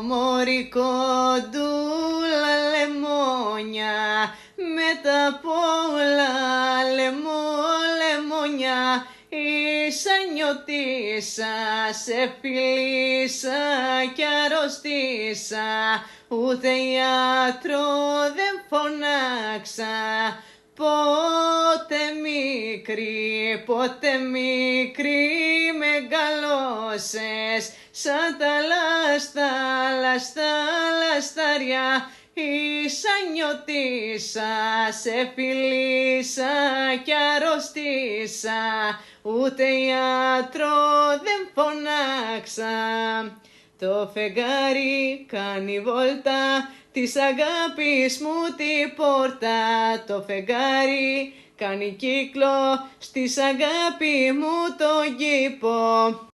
μωρί κοντούλα λεμόνια, με τα πολλά λεμόνια, ίσα νιωτήσα, σε φιλήσα κι αρρωστήσα, ούτε γιατρό δεν φωνάξα. Πότε μικρή μεγαλώσες, σαν τα λαστάρια, ίσα νιωτήσα, σε φιλήσα κι αρρωστήσα, ούτε γιατρό δεν φωνάξα. Το φεγγάρι κάνει βόλτα, της αγάπης μου την πόρτα. Το φεγγάρι κάνει κύκλο, στις αγάπη μου τον κήπο.